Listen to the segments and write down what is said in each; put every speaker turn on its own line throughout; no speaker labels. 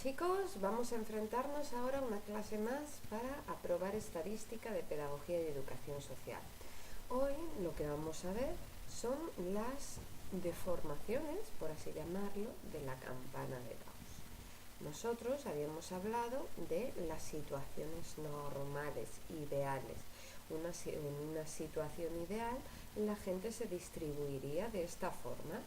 Chicos, vamos a enfrentarnos ahora a una clase más para aprobar estadística de pedagogía y educación social. Hoy lo que vamos a ver son las deformaciones, por así llamarlo, de la campana de Gauss. Nosotros habíamos hablado de las situaciones normales, ideales. En una situación ideal, la gente se distribuiría de esta forma,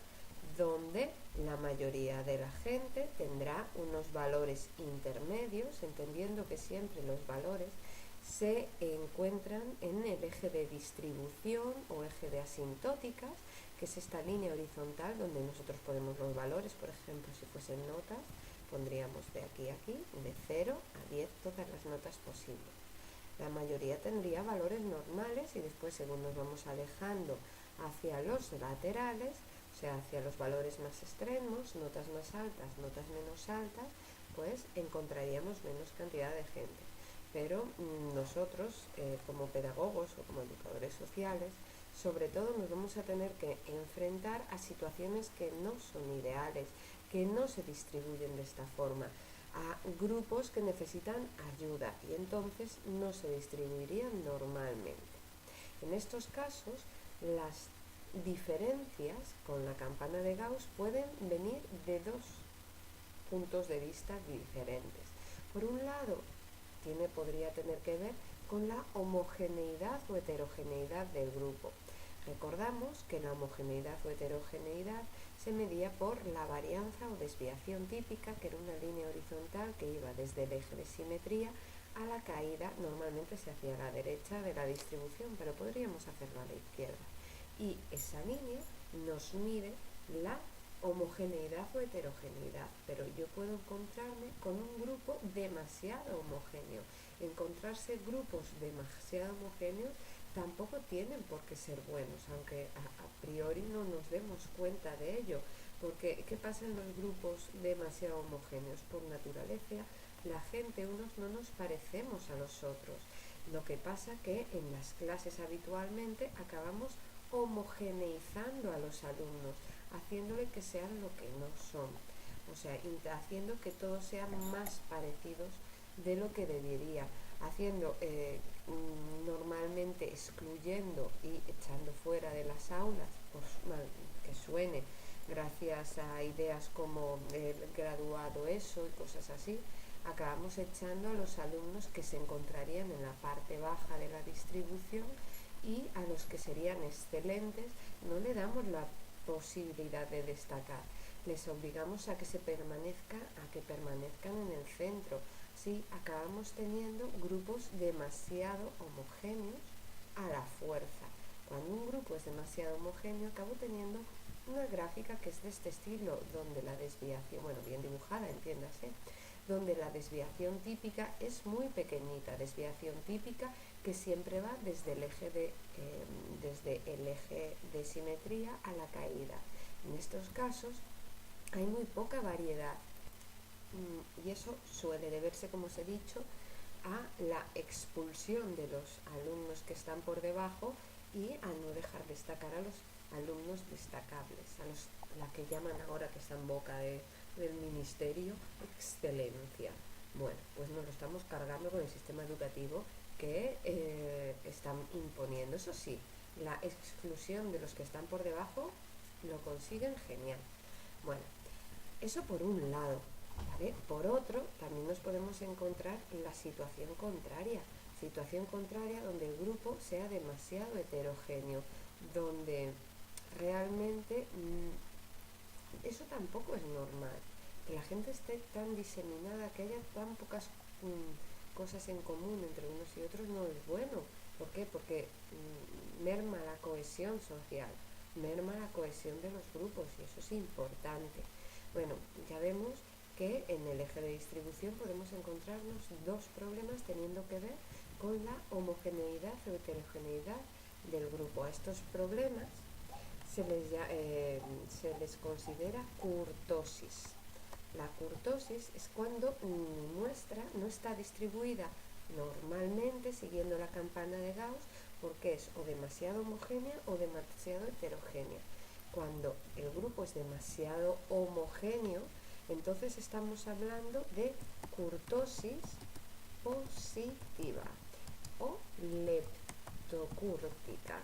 donde la mayoría de la gente tendrá unos valores intermedios, entendiendo que siempre los valores se encuentran en el eje de distribución o eje de asintóticas, que es esta línea horizontal donde nosotros ponemos los valores. Por ejemplo, si fuesen notas, pondríamos de aquí a aquí, de 0 a 10, todas las notas posibles. La mayoría tendría valores normales y después, según nos vamos alejando hacia los laterales, o sea, hacia los valores más extremos, notas más altas, notas menos altas, pues encontraríamos menos cantidad de gente. Pero nosotros, como pedagogos o como educadores sociales, sobre todo nos vamos a tener que enfrentar a situaciones que no son ideales, que no se distribuyen de esta forma, a grupos que necesitan ayuda y entonces no se distribuirían normalmente. En estos casos, las diferencias con la campana de Gauss pueden venir de dos puntos de vista diferentes. Por un lado, podría tener que ver con la homogeneidad o heterogeneidad del grupo. Recordamos que la homogeneidad o heterogeneidad se medía por la varianza o desviación típica, que era una línea horizontal que iba desde el eje de simetría a la caída. Normalmente se hacía a la derecha de la distribución, pero podríamos hacerlo a la izquierda. Y esa línea nos mide la homogeneidad o heterogeneidad, pero yo puedo encontrarme con un grupo demasiado homogéneo. Encontrarse grupos demasiado homogéneos tampoco tienen por qué ser buenos, aunque a priori no nos demos cuenta de ello, porque ¿qué pasa en los grupos demasiado homogéneos? Por naturaleza, la gente, unos no nos parecemos a los otros. Lo que pasa que en las clases habitualmente acabamos homogeneizando a los alumnos, haciéndole que sean lo que no son, o sea, haciendo que todos sean más parecidos de lo que debería, haciendo normalmente excluyendo y echando fuera de las aulas, pues, que suene gracias a ideas como el graduado ESO y cosas así, acabamos echando a los alumnos que se encontrarían en la parte baja de la distribución, y a los que serían excelentes no le damos la posibilidad de destacar, les obligamos a que permanezcan en el centro. Sí, acabamos teniendo grupos demasiado homogéneos a la fuerza. Cuando un grupo es demasiado homogéneo, acabo teniendo una gráfica que es de este estilo, donde la desviación, bueno, bien dibujada, entiéndase, donde la desviación típica es muy pequeñita, desviación típica que siempre va desde el eje de simetría a la caída. En estos casos hay muy poca variedad y eso suele deberse, como os he dicho, a la expulsión de los alumnos que están por debajo y a no dejar destacar a los alumnos destacables, la que llaman ahora, que está en boca del ministerio, excelencia. Bueno, pues nos lo estamos cargando con el sistema educativo que están imponiendo. Eso sí, la exclusión de los que están por debajo lo consiguen genial. Bueno, eso por un lado, ¿vale? Por otro, también nos podemos encontrar en la situación contraria donde el grupo sea demasiado heterogéneo, donde realmente eso tampoco es normal, que la gente esté tan diseminada, que haya tan pocas cosas en común entre unos y otros, no es bueno. ¿Por qué? Porque merma la cohesión social, merma la cohesión de los grupos, y eso es importante. Bueno, ya vemos que en el eje de distribución podemos encontrarnos dos problemas teniendo que ver con la homogeneidad o heterogeneidad del grupo. A estos problemas se les considera kurtosis. La kurtosis es cuando mi muestra no está distribuida normalmente siguiendo la campana de Gauss, porque es o demasiado homogénea o demasiado heterogénea. Cuando el grupo es demasiado homogéneo, Entonces estamos hablando de kurtosis positiva o leptocúrtica.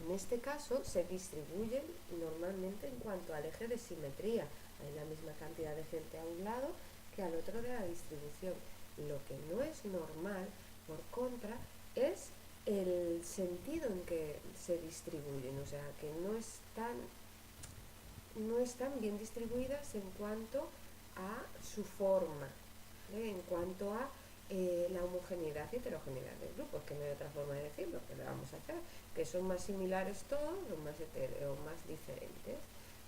En este caso se distribuyen normalmente en cuanto al eje de simetría. Hay la misma cantidad de gente a un lado que al otro de la distribución. Lo que no es normal, por contra, es el sentido en que se distribuyen, o sea, que no están bien distribuidas en cuanto a su forma, ¿vale? En cuanto a la homogeneidad y heterogeneidad del grupo, que no hay otra forma de decirlo, que le vamos a hacer, que son más similares todos o más diferentes.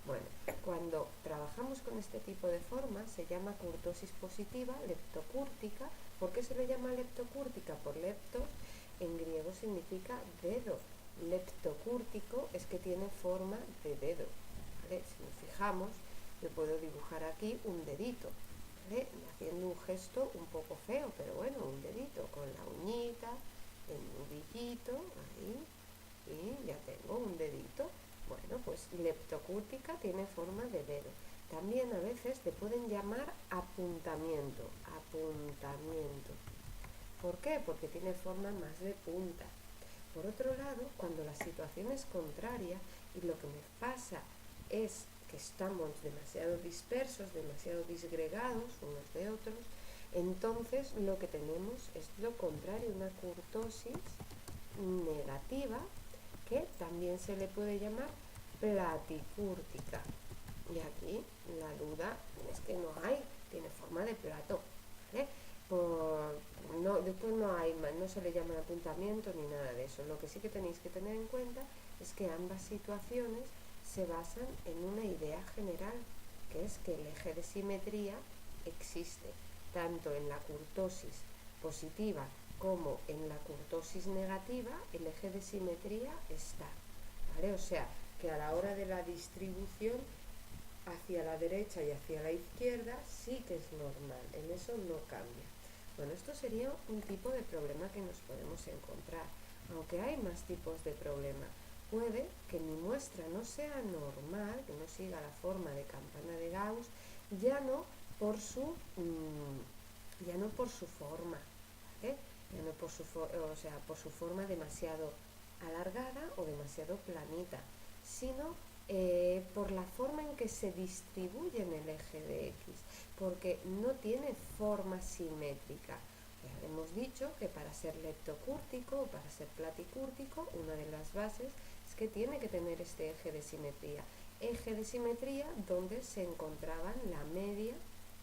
Bueno, cuando trabajamos con este tipo de formas se llama kurtosis positiva, leptocúrtica. ¿Por qué se le llama leptocúrtica? Por leptos en griego significa dedo. Leptocúrtico es que tiene forma de dedo, ¿vale? Si nos fijamos, yo puedo dibujar aquí un dedito, ¿vale? Haciendo un gesto un poco feo, pero bueno, un dedito con la uñita, el nudillito, ahí, y ya tengo un dedito. Bueno, pues leptocúrtica tiene forma de dedo. También a veces te pueden llamar apuntamiento. ¿Por qué? Porque tiene forma más de punta. Por otro lado, cuando la situación es contraria y lo que me pasa es que estamos demasiado dispersos, demasiado disgregados unos de otros, entonces lo que tenemos es lo contrario, una kurtosis negativa, que también se le puede llamar platicúrtica. Y aquí la duda es que no hay, tiene forma de plato, ¿vale? Después no se le llama apuntamiento ni nada de eso. Lo que sí que tenéis que tener en cuenta es que ambas situaciones se basan en una idea general, que es que el eje de simetría existe tanto en la kurtosis positiva como en la kurtosis negativa. El eje de simetría está, ¿vale? O sea, que a la hora de la distribución hacia la derecha y hacia la izquierda sí que es normal, en eso no cambia. Bueno, esto sería un tipo de problema que nos podemos encontrar, aunque hay más tipos de problema. Puede que mi muestra no sea normal, que no siga la forma de campana de Gauss, ya no por su forma, ¿vale? Ya no por su forma demasiado alargada o demasiado planita, sino por la forma en que se distribuye en el eje de X, porque no tiene forma simétrica. Ya hemos dicho que para ser leptocúrtico o para ser platicúrtico, una de las bases es que tiene que tener este eje de simetría. Eje de simetría donde se encontraban la media,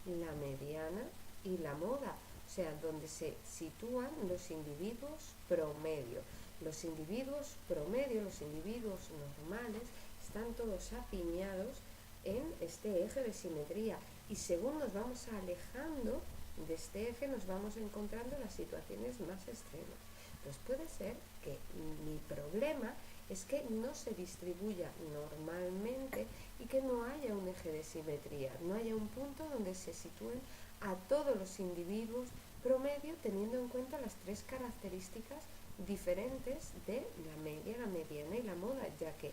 la mediana y la moda, o sea, donde se sitúan los individuos promedio. Los individuos promedio, los individuos normales, están todos apiñados en este eje de simetría, y según nos vamos alejando de este eje nos vamos encontrando las situaciones más extremas. Pues puede ser que mi problema es que no se distribuya normalmente y que no haya un eje de simetría, no haya un punto donde se sitúen a todos los individuos promedio, teniendo en cuenta las tres características diferentes de la media, la mediana y la moda, ya que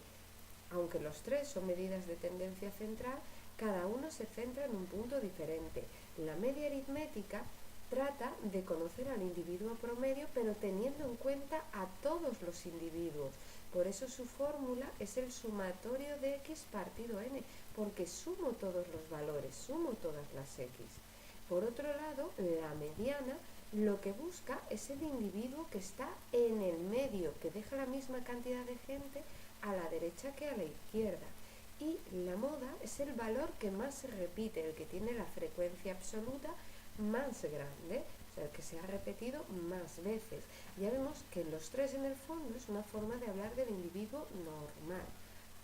aunque los tres son medidas de tendencia central, cada uno se centra en un punto diferente. La media aritmética trata de conocer al individuo promedio, pero teniendo en cuenta a todos los individuos. Por eso su fórmula es el sumatorio de x partido n, porque sumo todos los valores, sumo todas las x. Por otro lado, la mediana lo que busca es el individuo que está en el medio, que deja la misma cantidad de gente a la derecha que a la izquierda. Y la moda es el valor que más se repite, el que tiene la frecuencia absoluta más grande, o sea, el que se ha repetido más veces. Ya vemos que los tres en el fondo es una forma de hablar del individuo normal,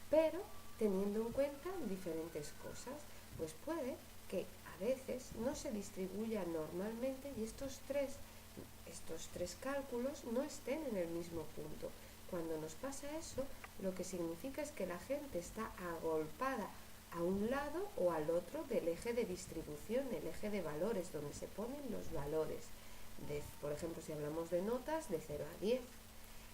pero teniendo en cuenta diferentes cosas. Pues puede que a veces no se distribuya normalmente y estos tres cálculos no estén en el mismo punto. Cuando nos pasa eso, lo que significa es que la gente está agolpada a un lado o al otro del eje de distribución, el eje de valores, donde se ponen los valores. Por ejemplo, si hablamos de notas, de 0 a 10.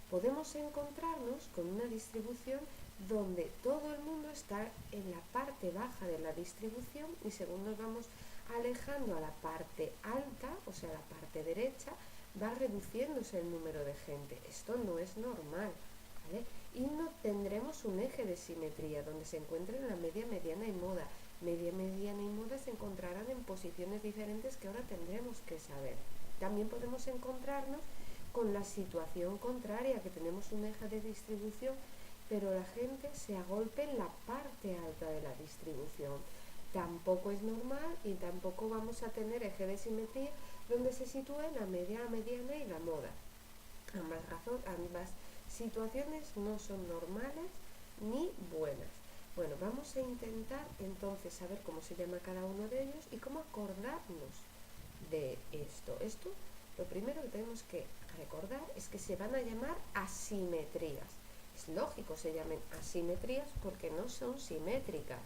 Podemos encontrarnos con una distribución donde todo el mundo está en la parte baja de la distribución y según nos vamos alejando a la parte alta, o sea, la parte derecha, va reduciéndose el número de gente. Esto no es normal, ¿vale? Y no tendremos un eje de simetría donde se encuentren la media, mediana y moda. Media, mediana y moda se encontrarán en posiciones diferentes que ahora tendremos que saber. También podemos encontrarnos con la situación contraria, que tenemos un eje de distribución, pero la gente se agolpe en la parte alta de la distribución. Tampoco es normal y tampoco vamos a tener eje de simetría donde se sitúe la media, la mediana y la moda. Ambas situaciones no son normales ni buenas. Bueno, vamos a intentar entonces saber cómo se llama cada uno de ellos y cómo acordarnos de esto. Lo primero que tenemos que recordar es que se van a llamar asimetrías. Es lógico se llamen asimetrías porque no son simétricas,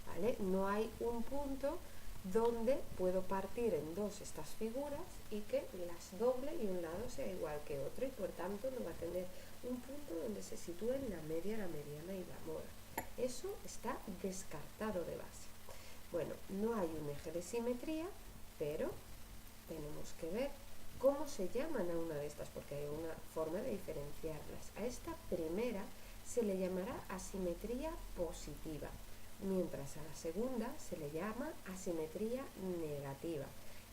¿vale? No hay un punto donde puedo partir en dos estas figuras y que las doble y un lado sea igual que otro y por tanto no va a tener un punto donde se sitúen la media, la mediana y la moda. Eso está descartado de base. Bueno, no hay un eje de simetría, pero tenemos que ver cómo se llaman a una de estas, porque hay una forma de diferenciarlas. A esta primera se le llamará asimetría positiva, mientras a la segunda se le llama asimetría negativa.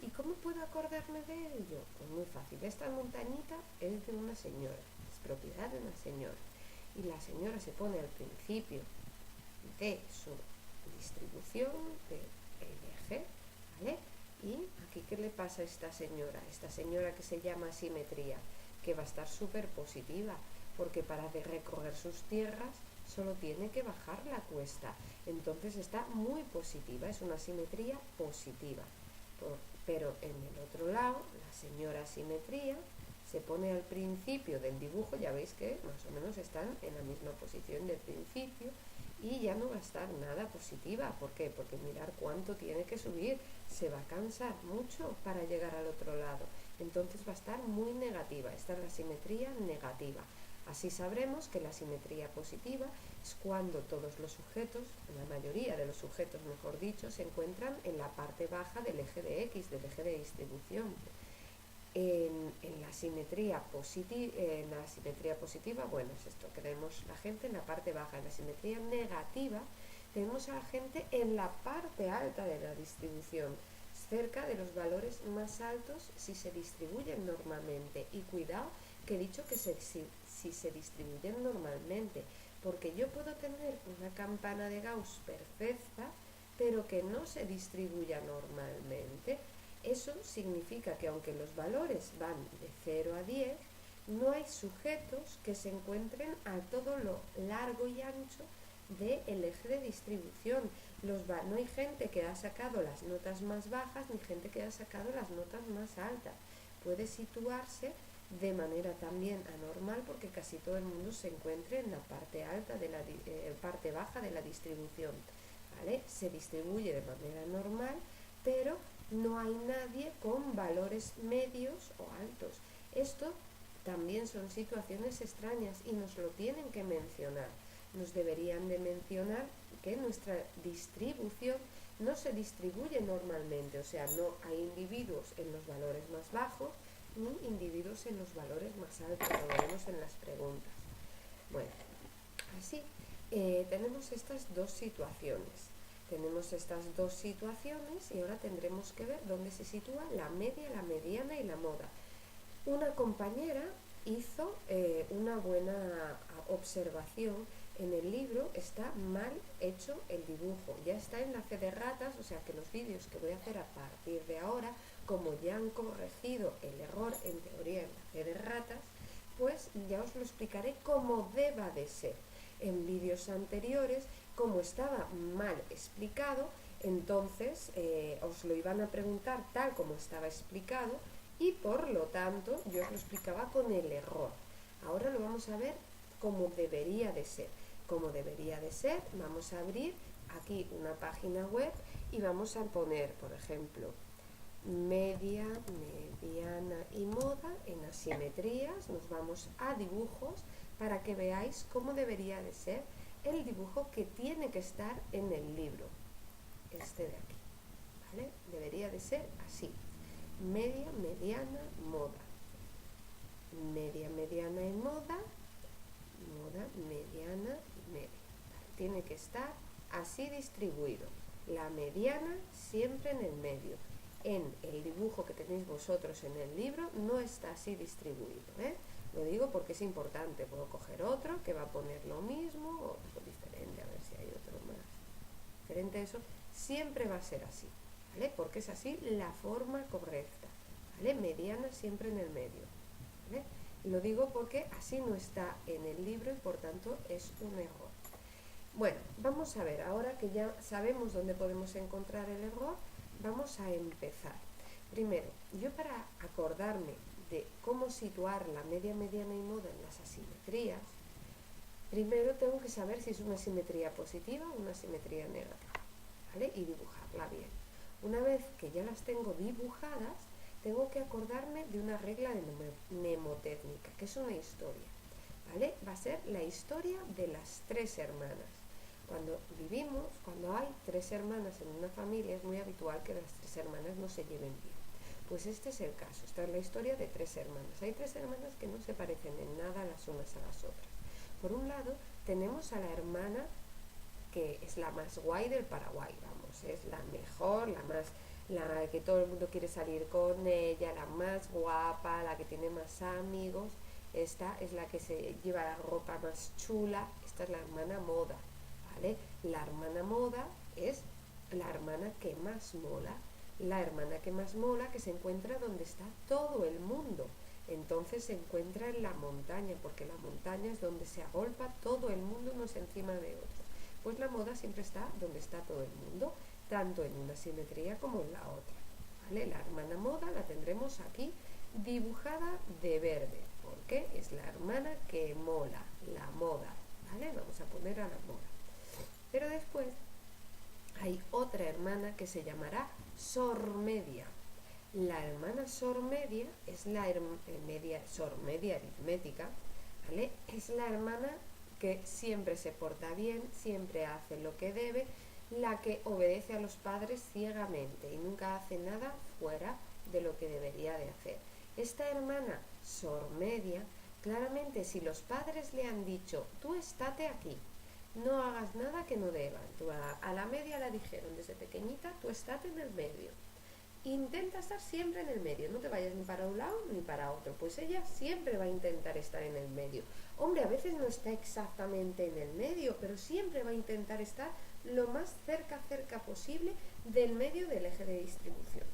¿Y cómo puedo acordarme de ello? Pues muy fácil. Esta montañita es de una señora, es propiedad de una señora. Y la señora se pone al principio de su distribución del eje, ¿vale? Y aquí, ¿qué le pasa a esta señora? Esta señora que se llama asimetría, que va a estar súper positiva, porque para recorrer sus tierras solo tiene que bajar la cuesta. Entonces está muy positiva, es una simetría positiva. Pero en el otro lado, la señora asimetría se pone al principio del dibujo, ya veis que más o menos están en la misma posición del principio, y ya no va a estar nada positiva. ¿Por qué? Porque mirar cuánto tiene que subir, se va a cansar mucho para llegar al otro lado, entonces va a estar muy negativa. Esta es la simetría negativa. Así sabremos que la simetría positiva es cuando todos los sujetos, la mayoría de los sujetos mejor dicho, se encuentran en la parte baja del eje de X, del eje de distribución. En la simetría positiva, bueno, es esto, que tenemos la gente en la parte baja. En la simetría negativa tenemos a la gente en la parte alta de la distribución, cerca de los valores más altos si se distribuyen normalmente. Y cuidado que he dicho que si se distribuyen normalmente, porque yo puedo tener una campana de Gauss perfecta, pero que no se distribuya normalmente. Eso significa que aunque los valores van de 0 a 10, no hay sujetos que se encuentren a todo lo largo y ancho del eje de distribución. No hay gente que ha sacado las notas más bajas ni gente que ha sacado las notas más altas. Puede situarse de manera también anormal porque casi todo el mundo se encuentre en la parte alta de la parte baja de la distribución, ¿vale? Se distribuye de manera normal, pero no hay nadie con valores medios o altos. Esto también son situaciones extrañas y nos lo tienen que mencionar. Nos deberían de mencionar que nuestra distribución no se distribuye normalmente, o sea, no hay individuos en los valores más bajos ni individuos en los valores más altos, lo veremos en las preguntas. Bueno, así tenemos estas dos situaciones. Y ahora tendremos que ver dónde se sitúa la media, la mediana y la moda. Una compañera hizo una buena observación. En el libro está mal hecho el dibujo, ya está enlace de ratas, o sea que los vídeos que voy a hacer a partir de ahora, como ya han corregido el error en teoría enlace de ratas, pues ya os lo explicaré como deba de ser. En vídeos anteriores, como estaba mal explicado, entonces os lo iban a preguntar tal como estaba explicado y por lo tanto yo os lo explicaba con el error. Ahora lo vamos a ver como debería de ser. Como debería de ser, vamos a abrir aquí una página web y vamos a poner, por ejemplo, media, mediana y moda en asimetrías. Nos vamos a dibujos para que veáis cómo debería de ser el dibujo que tiene que estar en el libro, este de aquí, ¿vale? Debería de ser así: media, mediana, moda, media, mediana y moda, moda, mediana y media. Tiene que estar así distribuido, la mediana siempre en el medio. En el dibujo que tenéis vosotros en el libro no está así distribuido, ¿eh? Lo digo porque es importante. Puedo coger otro que va a poner lo mismo o algo diferente, a ver si hay otro más diferente. Eso siempre va a ser así, ¿vale? Porque es así la forma correcta, ¿vale? Mediana siempre en el medio, ¿vale? Lo digo porque así no está en el libro y por tanto es un error. Bueno, vamos a ver, ahora que ya sabemos dónde podemos encontrar el error, vamos a empezar. Primero, yo para acordarme de cómo situar la media, mediana y moda en las asimetrías, primero tengo que saber si es una simetría positiva o una simetría negativa, ¿vale? Y dibujarla bien. Una vez que ya las tengo dibujadas, tengo que acordarme de una regla de mnemotécnica, que es una historia, ¿vale? Va a ser la historia de las tres hermanas. Cuando hay tres hermanas en una familia, es muy habitual que las tres hermanas no se lleven bien. Pues este es el caso, esta es la historia de tres hermanas. Hay tres hermanas que no se parecen en nada las unas a las otras. Por un lado, tenemos a la hermana que es la más guay del Paraguay, vamos, es la mejor, la que todo el mundo quiere salir con ella, la más guapa, la que tiene más amigos. Esta es la que se lleva la ropa más chula, esta es la hermana moda, ¿vale? La hermana moda es la hermana que más mola, la hermana que más mola, que se encuentra donde está todo el mundo. Entonces se encuentra en la montaña, porque la montaña es donde se agolpa todo el mundo unos encima de otros. Pues la moda siempre está donde está todo el mundo, tanto en una simetría como en la otra, ¿vale? La hermana moda la tendremos aquí dibujada de verde, porque es la hermana que mola, la moda, ¿vale? Vamos a poner a la moda. Pero después hay otra hermana que se llamará sormedia. La hermana sormedia es la sormedia aritmética, ¿vale? Es la hermana que siempre se porta bien, siempre hace lo que debe, la que obedece a los padres ciegamente y nunca hace nada fuera de lo que debería de hacer. Esta hermana sormedia, claramente, si los padres le han dicho, tú estate aquí, no hagas nada que no deban. A la media la dijeron desde pequeñita, tú estate en el medio. Intenta estar siempre en el medio, no te vayas ni para un lado ni para otro. Pues ella siempre va a intentar estar en el medio. Hombre, a veces no está exactamente en el medio, pero siempre va a intentar estar lo más cerca posible del medio del eje de distribución,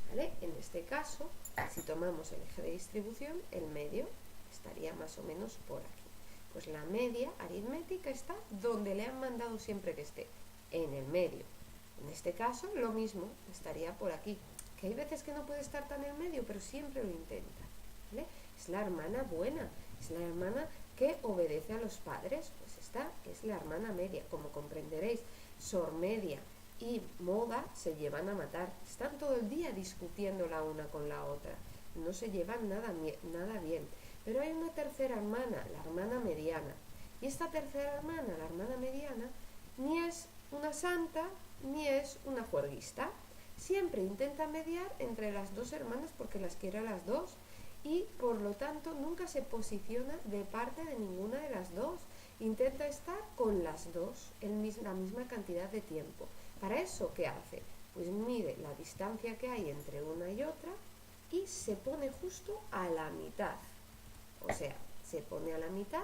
¿vale? En este caso, si tomamos el eje de distribución, el medio estaría más o menos por aquí. Pues la media aritmética está donde le han mandado siempre que esté, en el medio. En este caso, lo mismo, estaría por aquí. Que hay veces que no puede estar tan en el medio, pero siempre lo intenta, ¿vale? Es la hermana buena, es la hermana que obedece a los padres. Pues esta es la hermana media. Como comprenderéis, sormedia y moda se llevan a matar. Están todo el día discutiendo la una con la otra. No se llevan nada bien. Pero hay una tercera hermana, la hermana mediana. Y esta tercera hermana, la hermana mediana, ni es una santa ni es una juerguista. Siempre intenta mediar entre las dos hermanas porque las quiere a las dos y por lo tanto nunca se posiciona de parte de ninguna de las dos. Intenta estar con las dos en la misma cantidad de tiempo. ¿Para eso qué hace? Pues mide la distancia que hay entre una y otra y se pone justo a la mitad. O sea, se pone a la mitad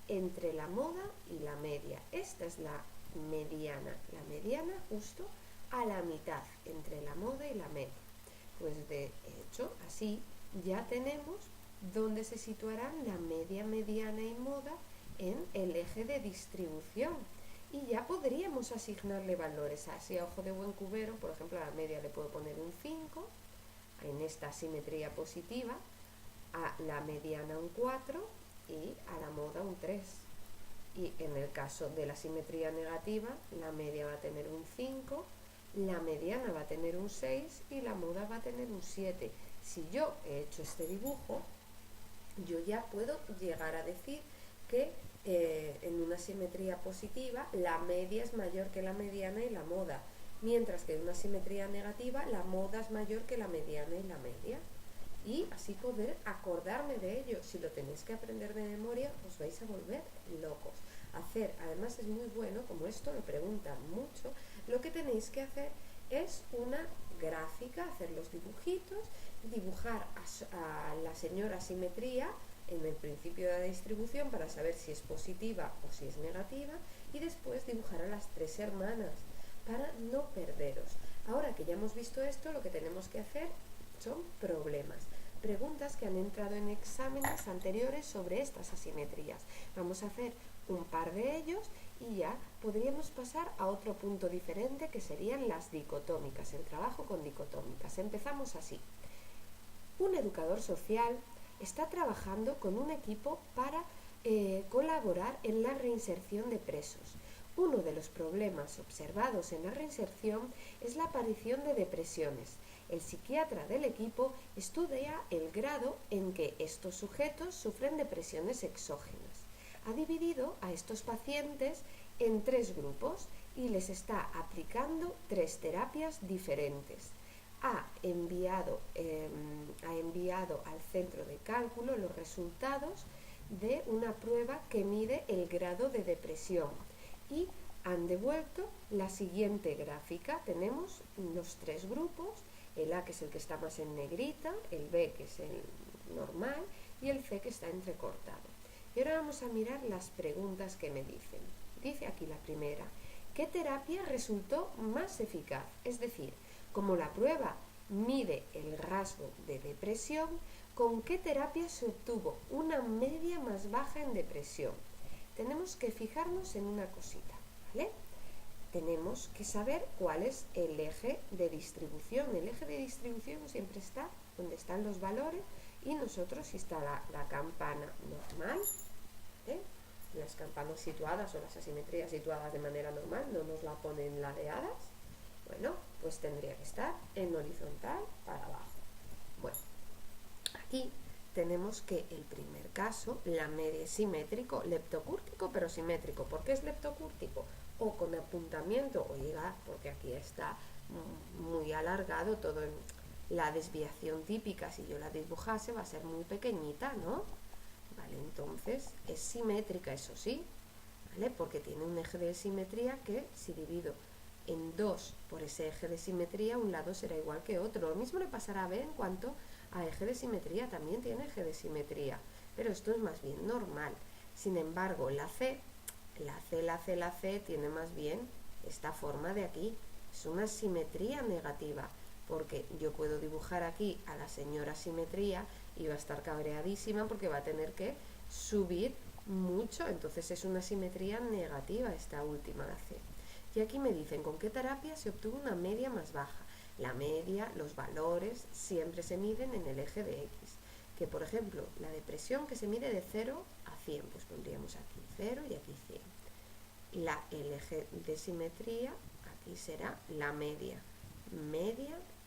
entre la moda y la media. Esta es la mediana justo a la mitad entre la moda y la media. Pues de hecho, así ya tenemos dónde se situarán la media, mediana y moda en el eje de distribución. Y ya podríamos asignarle valores. Así a ojo de buen cubero, por ejemplo, a la media le puedo poner un 5, en esta simetría positiva, a la mediana un 4 y a la moda un 3. Y en el caso de la simetría negativa, la media va a tener un 5, la mediana va a tener un 6 y la moda va a tener un 7. Si yo he hecho este dibujo, yo ya puedo llegar a decir que en una simetría positiva, la media es mayor que la mediana y la moda, mientras que en una simetría negativa, la moda es mayor que la mediana y la media. Y así poder acordarme de ello. Si lo tenéis que aprender de memoria, os vais a volver locos. Además es muy bueno, como esto lo preguntan mucho, lo que tenéis que hacer es una gráfica, hacer los dibujitos, dibujar a la señora simetría en el principio de la distribución para saber si es positiva o si es negativa, y después dibujar a las tres hermanas para no perderos. Ahora que ya hemos visto esto, lo que tenemos que hacer son problemas, preguntas que han entrado en exámenes anteriores sobre estas asimetrías. Vamos a hacer un par de ellos y ya podríamos pasar a otro punto diferente, que serían las dicotómicas, el trabajo con dicotómicas. Empezamos así. Un educador social está trabajando con un equipo para colaborar en la reinserción de presos. Uno de los problemas observados en la reinserción es la aparición de depresiones. El psiquiatra del equipo estudia el grado en que estos sujetos sufren depresiones exógenas. Ha dividido a estos pacientes en 3 grupos y les está aplicando 3 terapias diferentes. Ha enviado al centro de cálculo los resultados de una prueba que mide el grado de depresión y han devuelto la siguiente gráfica. Tenemos los 3 grupos, el A, que es el que está más en negrita, el B, que es el normal, y el C, que está entrecortado. Y ahora vamos a mirar las preguntas que me dicen. Dice aquí la primera: ¿qué terapia resultó más eficaz? Es decir, como la prueba mide el rasgo de depresión, ¿con qué terapia se obtuvo una media más baja en depresión? Tenemos que fijarnos en una cosita, ¿vale? Tenemos que saber cuál es el eje de distribución. El eje de distribución siempre está donde están los valores, y nosotros, si está la campana normal, las campanas situadas o las asimetrías situadas de manera normal, no nos la ponen ladeadas, bueno, pues tendría que estar en horizontal para abajo. Bueno, aquí tenemos que el primer caso, la media es simétrico, leptocúrtico pero simétrico. ¿Por qué es leptocúrtico? O con apuntamiento, o llega, porque aquí está muy alargado todo la desviación típica. Si yo la dibujase va a ser muy pequeñita, ¿no? Vale, entonces es simétrica, eso sí, ¿vale? Porque tiene un eje de simetría que, si divido en 2 por ese eje de simetría, un lado será igual que otro. Lo mismo le pasará a B en cuanto a eje de simetría, también tiene eje de simetría, pero esto es más bien normal. Sin embargo, la C tiene más bien esta forma de aquí, es una simetría negativa, porque yo puedo dibujar aquí a la señora simetría y va a estar cabreadísima porque va a tener que subir mucho, entonces es una simetría negativa esta última, la C. Y aquí me dicen con qué terapia se obtuvo una media más baja. La media, los valores, siempre se miden en el eje de X. Que por ejemplo, la depresión, que se mide de 0 a 100, pues pondríamos aquí 0 y aquí 100. El eje de simetría, aquí será la media,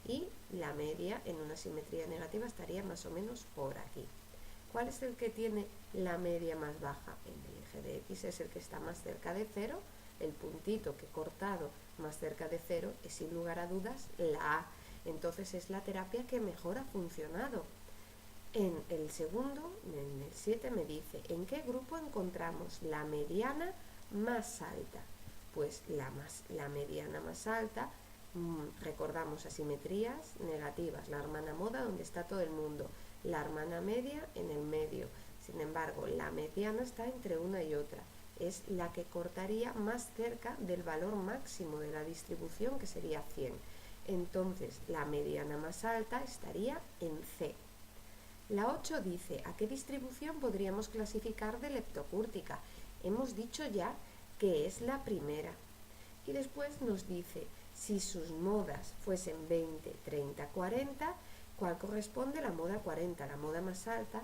y la media en una simetría negativa estaría más o menos por aquí. ¿Cuál es el que tiene la media más baja? En el eje de X es el que está más cerca de 0, el puntito que he cortado más cerca de 0 es sin lugar a dudas la A. Entonces es la terapia que mejor ha funcionado. En el segundo, en el 7, me dice, ¿en qué grupo encontramos la mediana más alta? Pues la mediana más alta, recordamos asimetrías negativas, la hermana moda donde está todo el mundo, la hermana media en el medio. Sin embargo, la mediana está entre una y otra, es la que cortaría más cerca del valor máximo de la distribución, que sería 100. Entonces la mediana más alta estaría en C. La 8 dice, ¿a qué distribución podríamos clasificar de leptocúrtica? Hemos dicho ya que es la primera. Y después nos dice, si sus modas fuesen 20, 30, 40, ¿cuál corresponde a la moda 40? La moda más alta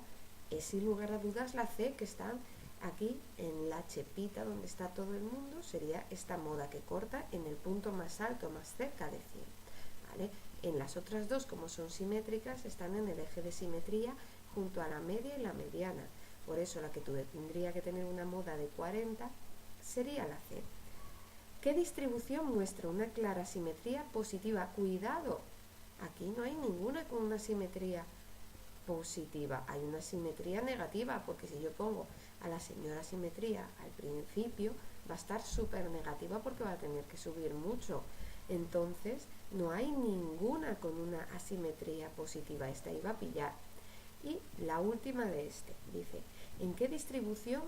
es sin lugar a dudas la C, que está aquí en la chepita donde está todo el mundo, sería esta moda que corta en el punto más alto, más cerca de 100. ¿Vale? En las otras dos, como son simétricas, están en el eje de simetría junto a la media y la mediana. Por eso la que tendría que tener una moda de 40 sería la C. ¿Qué distribución muestra una clara simetría positiva? Cuidado, aquí no hay ninguna con una simetría positiva, hay una simetría negativa, porque si yo pongo a la señora simetría al principio, va a estar súper negativa porque va a tener que subir mucho. Entonces, no hay ninguna con una asimetría positiva, esta iba a pillar. Y la última de dice, ¿en qué distribución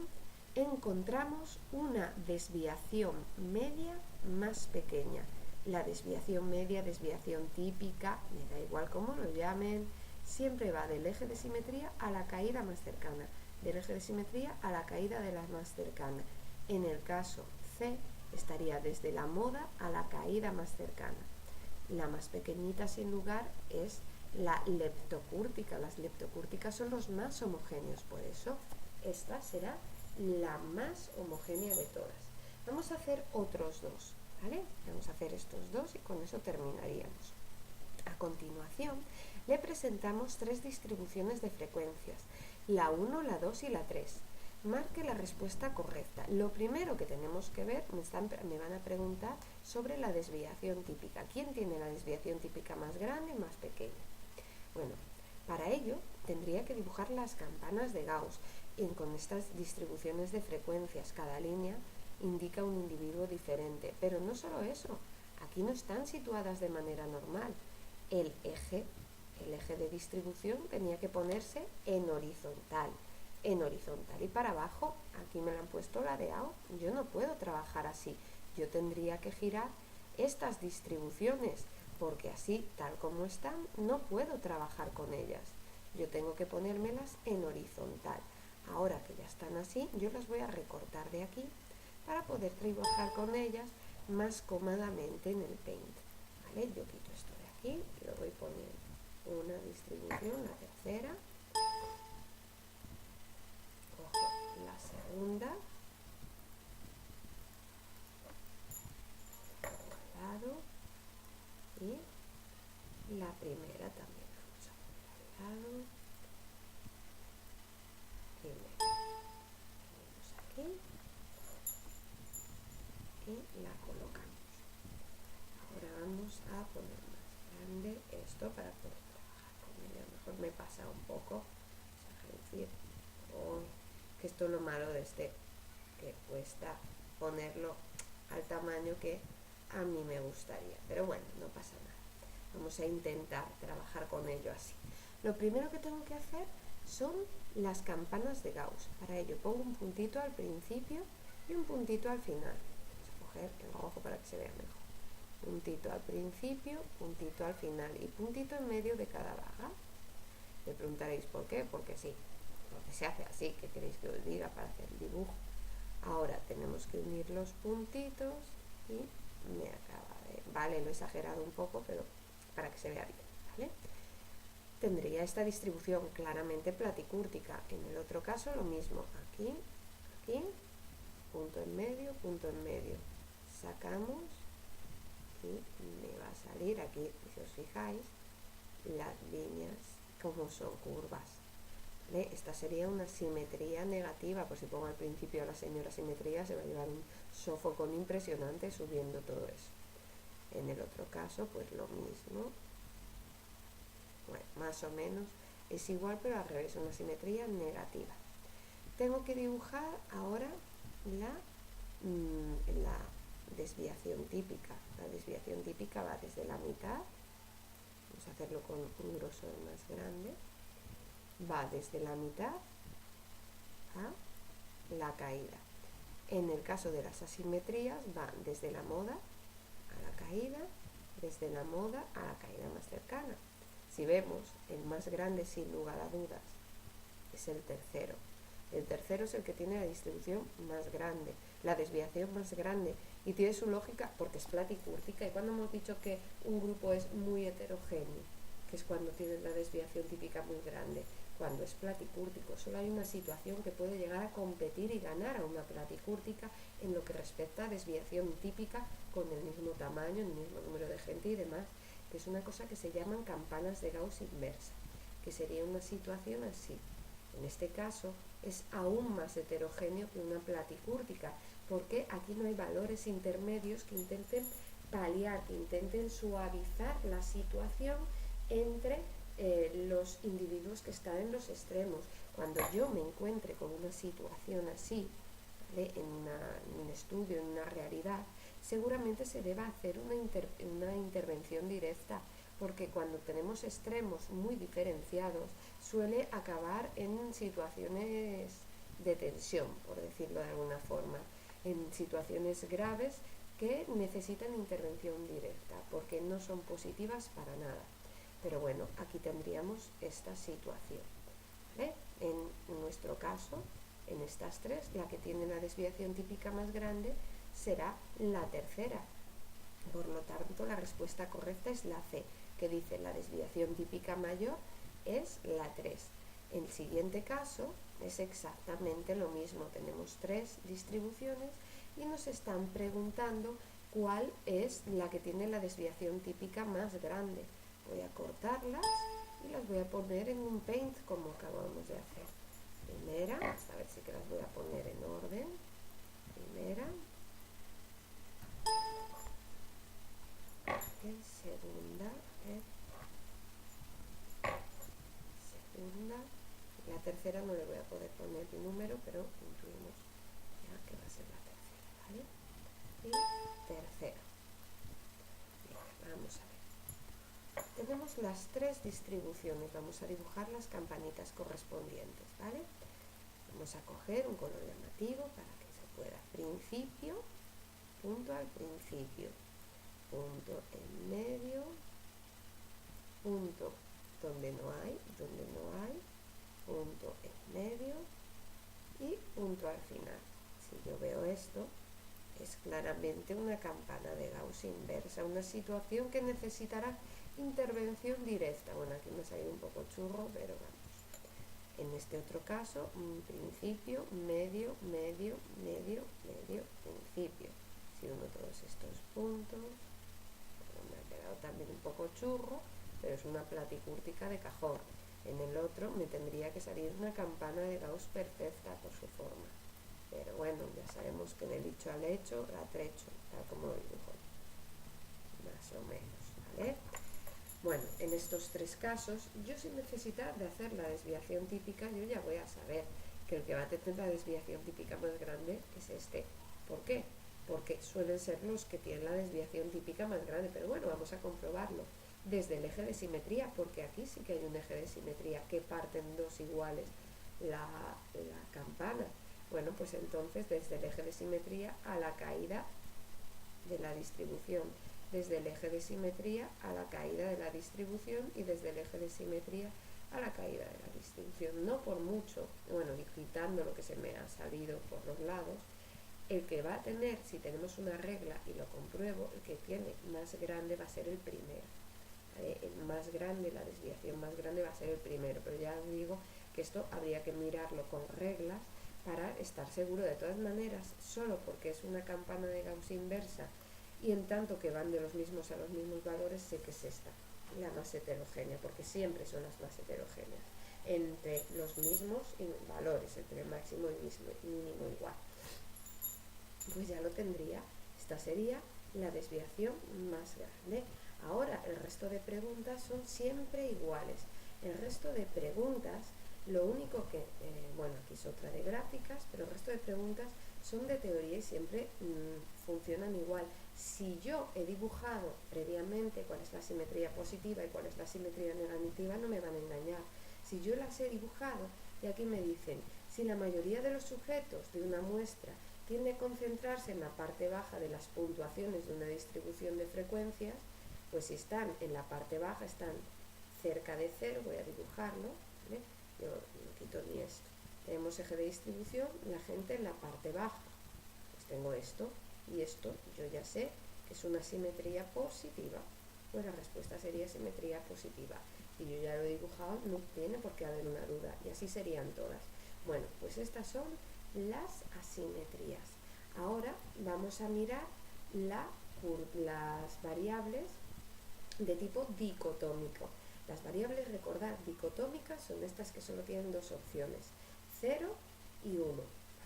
encontramos una desviación media más pequeña? La desviación media, desviación típica, me da igual cómo lo llamen, siempre va del eje de simetría a la caída más cercana, del eje de simetría a la caída de la más cercana. En el caso C, estaría desde la moda a la caída más cercana. La más pequeñita, sin lugar, es la leptocúrtica. Las leptocúrticas son los más homogéneos, por eso esta será la más homogénea de todas. Vamos a hacer otros dos, ¿vale? Vamos a hacer estos dos y con eso terminaríamos. A continuación, le presentamos tres distribuciones de frecuencias, la 1, la 2 y la 3. Marque la respuesta correcta. Lo primero que tenemos que ver, me van a preguntar sobre la desviación típica. ¿Quién tiene la desviación típica más grande y más pequeña? Bueno, para ello tendría que dibujar las campanas de Gauss y con estas distribuciones de frecuencias, cada línea indica un individuo diferente. Pero no solo eso, aquí no están situadas de manera normal. El eje de distribución tenía que ponerse en horizontal. Y para abajo, aquí me la han puesto ladeado, yo no puedo trabajar así, yo tendría que girar estas distribuciones, porque así, tal como están, no puedo trabajar con ellas, yo tengo que ponérmelas en horizontal. Ahora que ya están así, yo las voy a recortar de aquí para poder trabajar con ellas más cómodamente en el Paint, ¿vale? Yo quito esto de aquí y lo voy poniendo una distribución, la tercera, cojo la segunda, al lado, y la primera también vamos a poner al lado, primera, ponemos aquí y la colocamos. Ahora vamos a poner más grande esto para poder trabajar con ella. Mejor me pasa un poco, es decir, que esto es lo malo de que cuesta ponerlo al tamaño que a mí me gustaría, pero bueno, no pasa nada. Vamos a intentar trabajar con ello así. Lo primero que tengo que hacer son las campanas de Gauss. Para ello pongo un puntito al principio y un puntito al final. Vamos a coger el rojo para que se vea mejor. Puntito al principio, puntito al final y puntito en medio de cada barra. Me preguntaréis por qué, porque sí, porque se hace así, ¿qué queréis que os diga para hacer el dibujo? Ahora tenemos que unir los puntitos y me acaba de... Vale, lo he exagerado un poco, pero para que se vea bien, ¿vale? Tendría esta distribución claramente platicúrtica. En el otro caso lo mismo, aquí, aquí, punto en medio, sacamos y me va a salir aquí, si os fijáis, las líneas como son curvas, ¿vale? Esta sería una simetría negativa, pues si pongo al principio a la señora simetría se va a llevar un sofocón impresionante subiendo todo eso. En el otro caso pues lo mismo, bueno, más o menos es igual pero al revés, una simetría negativa. Tengo que dibujar ahora la desviación típica. La desviación típica va desde la mitad, vamos a hacerlo con un grosor más grande, va desde la mitad a la caída. En el caso de las asimetrías va desde la moda a la caída, desde la moda a la caída más cercana. Si vemos, el más grande sin lugar a dudas es el tercero. El tercero es el que tiene la distribución más grande, la desviación más grande, y tiene su lógica porque es platicúrtica. Y cuando hemos dicho que un grupo es muy heterogéneo, que es cuando tiene la desviación típica muy grande, cuando es platicúrtico, solo hay una situación que puede llegar a competir y ganar a una platicúrtica en lo que respecta a desviación típica con el mismo tamaño, el mismo número de gente y demás, que es una cosa que se llaman campanas de Gauss inversa, que sería una situación así. En este caso es aún más heterogéneo que una platicúrtica, porque aquí no hay valores intermedios que intenten paliar, que intenten suavizar la situación entre los individuos que están en los extremos. Cuando yo me encuentre con una situación así, ¿vale?, en un estudio, en una realidad, seguramente se deba hacer una intervención directa, porque cuando tenemos extremos muy diferenciados suele acabar en situaciones de tensión, por decirlo de alguna forma, en situaciones graves que necesitan intervención directa, porque no son positivas para nada. Pero bueno, aquí tendríamos esta situación, ¿eh? En nuestro caso, en estas tres, la que tiene la desviación típica más grande será la tercera. Por lo tanto, la respuesta correcta es la C, que dice la desviación típica mayor es la 3. En el siguiente caso es exactamente lo mismo. Tenemos tres distribuciones y nos están preguntando cuál es la que tiene la desviación típica más grande. Voy a cortarlas y las voy a poner en un paint como acabamos de hacer. Primera, a ver si que las voy a poner en orden. Primera. Okay, segunda. Segunda. La tercera no le voy a poder poner mi número, pero intuimos ya que va a ser la tercera, ¿vale? Y tercera. Bien, vamos a ver. Tenemos las tres distribuciones, vamos a dibujar las campanitas correspondientes, ¿vale? Vamos a coger un color llamativo para que se pueda. Principio, punto al principio, punto en medio, punto donde no hay, punto en medio y punto al final. Si yo veo esto, es claramente una campana de Gauss inversa, una situación que necesitará intervención directa. Bueno, aquí me ha salido un poco churro, pero vamos. En este otro caso, principio, medio, medio, medio, medio, principio. Si uno todos estos puntos, bueno, me ha quedado también un poco churro, pero es una platicúrtica de cajón. En el otro me tendría que salir una campana de Gauss perfecta por su forma. Pero bueno, ya sabemos que del dicho al hecho, al trecho, tal como lo dibujo. Más o menos, ¿vale? Bueno, en estos tres casos, yo sin necesidad de hacer la desviación típica, yo ya voy a saber que el que va a tener la desviación típica más grande es este. ¿Por qué? Porque suelen ser los que tienen la desviación típica más grande. Pero bueno, vamos a comprobarlo desde el eje de simetría, porque aquí sí que hay un eje de simetría que parten dos iguales la campana. Bueno, pues entonces desde el eje de simetría a la caída de la distribución, desde el eje de simetría a la caída de la distribución y desde el eje de simetría a la caída de la distribución. No por mucho, bueno, y quitando lo que se me ha salido por los lados, el que va a tener, si tenemos una regla y lo compruebo, el que tiene más grande va a ser el primero. El más grande, la desviación más grande va a ser el primero, pero ya os digo que esto habría que mirarlo con reglas para estar seguro. De todas maneras, solo porque es una campana de Gauss inversa y en tanto que van de los mismos a los mismos valores, sé que es esta, la más heterogénea, porque siempre son las más heterogéneas, entre los mismos valores, entre máximo y mínimo igual. Pues ya lo tendría. Esta sería la desviación más grande. Ahora el resto de preguntas son siempre iguales. El resto de preguntas, lo único que, bueno, aquí es otra de gráficas, pero el resto de preguntas son de teoría y siempre funcionan igual. Si yo he dibujado previamente cuál es la simetría positiva y cuál es la simetría negativa, no me van a engañar. Si yo las he dibujado, y aquí me dicen, si la mayoría de los sujetos de una muestra tiende a concentrarse en la parte baja de las puntuaciones de una distribución de frecuencias, pues si están en la parte baja, están cerca de cero, voy a dibujarlo, ¿vale? Yo no quito ni esto. Tenemos eje de distribución, la gente en la parte baja. Pues tengo esto y esto, yo ya sé que es una simetría positiva. Pues la respuesta sería simetría positiva. Si yo ya lo he dibujado, no tiene por qué haber una duda. Y así serían todas. Bueno, pues estas son las asimetrías. Ahora vamos a mirar las variables de tipo dicotómico. Las variables, recordad recordar, dicotómicas son estas que solo tienen dos opciones, 0 y 1,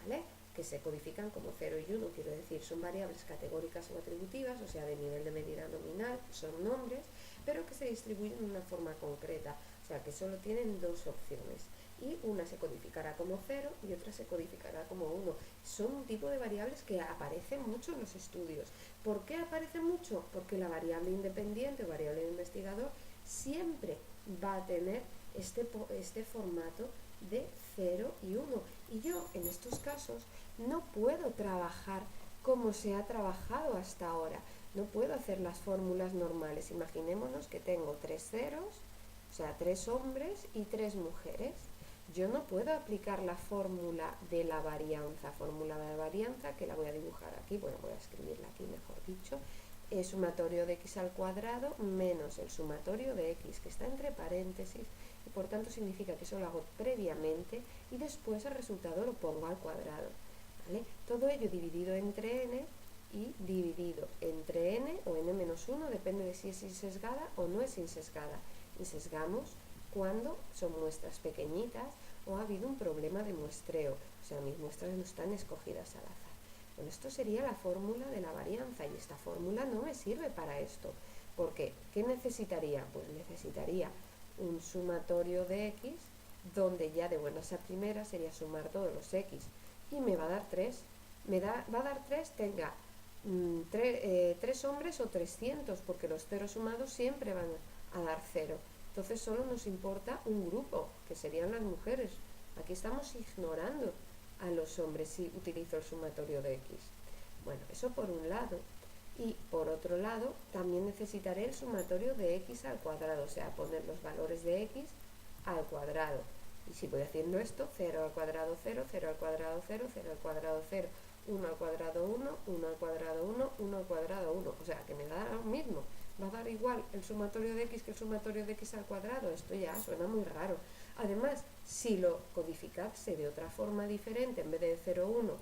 ¿vale? Que se codifican como 0 y 1, quiero decir, son variables categóricas o atributivas, o sea, de nivel de medida nominal, son nombres, pero que se distribuyen de una forma concreta, o sea, que solo tienen dos opciones. Y una se codificará como 0 y otra se codificará como 1. Son un tipo de variables que aparecen mucho en los estudios. ¿Por qué aparecen mucho? Porque la variable independiente o variable de investigador siempre va a tener este formato de 0 y 1. Y yo, en estos casos, no puedo trabajar como se ha trabajado hasta ahora. No puedo hacer las fórmulas normales. Imaginémonos que tengo 3 ceros, o sea, 3 hombres y 3 mujeres. Yo no puedo aplicar la fórmula de la varianza, que la voy a dibujar aquí, bueno, voy a escribirla aquí mejor dicho, es sumatorio de x al cuadrado menos el sumatorio de x, que está entre paréntesis, y por tanto significa que eso lo hago previamente y después el resultado lo pongo al cuadrado, ¿vale? Todo ello dividido entre n y dividido entre n o n menos 1, depende de si es insesgada o no es insesgada. Insesgamos cuando son muestras pequeñitas o ha habido un problema de muestreo, o sea, mis muestras no están escogidas al azar. Bueno, esto sería la fórmula de la varianza y esta fórmula no me sirve para esto, porque ¿qué necesitaría? Pues necesitaría un sumatorio de x, donde ya de buenas a primeras sería sumar todos los x, y me va a dar 3. Va a dar 3, tenga 3 hombres o 300, porque los ceros sumados siempre van a dar 0. Entonces solo nos importa un grupo, que serían las mujeres. Aquí estamos ignorando a los hombres si utilizo el sumatorio de x. Bueno, eso por un lado. Y por otro lado, también necesitaré el sumatorio de x al cuadrado, o sea, poner los valores de x al cuadrado. Y si voy haciendo esto, 0 al cuadrado 0, 0 al cuadrado 0, 0 al cuadrado 0, 1 al cuadrado 1, 1 al cuadrado 1, 1 al cuadrado 1. O sea, que me da lo mismo. Va a dar igual el sumatorio de x que el sumatorio de x al cuadrado. Esto ya suena muy raro. Además, si lo codificase de otra forma diferente, en vez de 0, 1,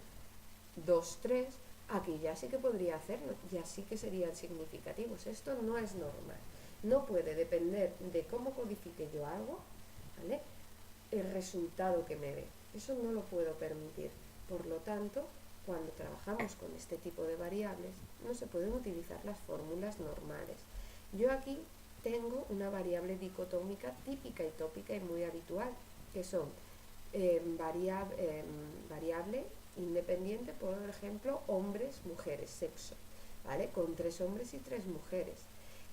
2, 3, aquí ya sí que podría hacerlo, ya sí que serían significativos. Esto no es normal. No puede depender de cómo codifique yo algo, ¿vale?, el resultado que me dé. Eso no lo puedo permitir. Por lo tanto, cuando trabajamos con este tipo de variables, no se pueden utilizar las fórmulas normales. Yo aquí tengo una variable dicotómica típica y tópica y muy habitual, que son variable independiente, por ejemplo, hombres, mujeres, sexo, ¿vale? Con 3 hombres y 3 mujeres.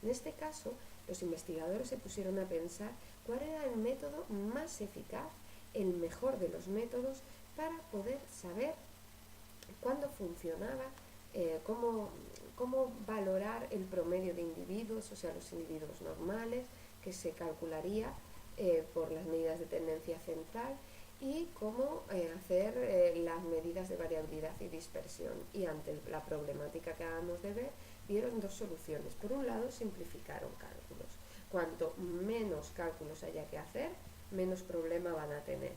En este caso, los investigadores se pusieron a pensar cuál era el método más eficaz, el mejor de los métodos, para poder saber cuándo funcionaba, cómo valorar el promedio de individuos, o sea, los individuos normales, que se calcularía por las medidas de tendencia central, y cómo hacer las medidas de variabilidad y dispersión. Y ante la problemática que acabamos de ver, dieron dos soluciones. Por un lado, simplificaron cálculos. Cuanto menos cálculos haya que hacer, menos problema van a tener.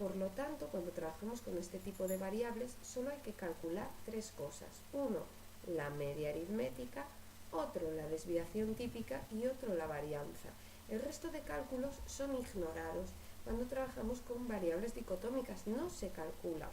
Por lo tanto, cuando trabajamos con este tipo de variables, solo hay que calcular 3 cosas. Uno, la media aritmética, otro, la desviación típica y otro, la varianza. El resto de cálculos son ignorados cuando trabajamos con variables dicotómicas, no se calculan,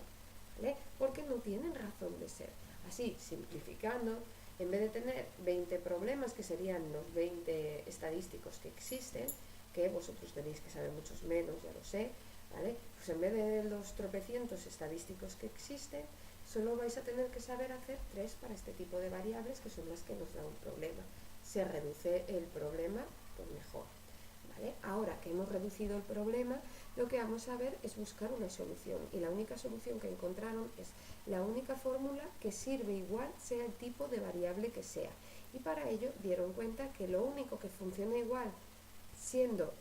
¿vale?, porque no tienen razón de ser. Así, simplificando, en vez de tener 20 problemas, que serían los 20 estadísticos que existen, que vosotros tenéis que saber muchos menos, ya lo sé, ¿vale?, pues en vez de los tropecientos estadísticos que existen, solo vais a tener que saber hacer 3 para este tipo de variables, que son las que nos dan un problema. Se reduce el problema, pues mejor. ¿Vale? Ahora que hemos reducido el problema, lo que vamos a ver es buscar una solución, y la única solución que encontraron es la única fórmula que sirve igual sea el tipo de variable que sea, y para ello dieron cuenta que lo único que funciona igual, siendo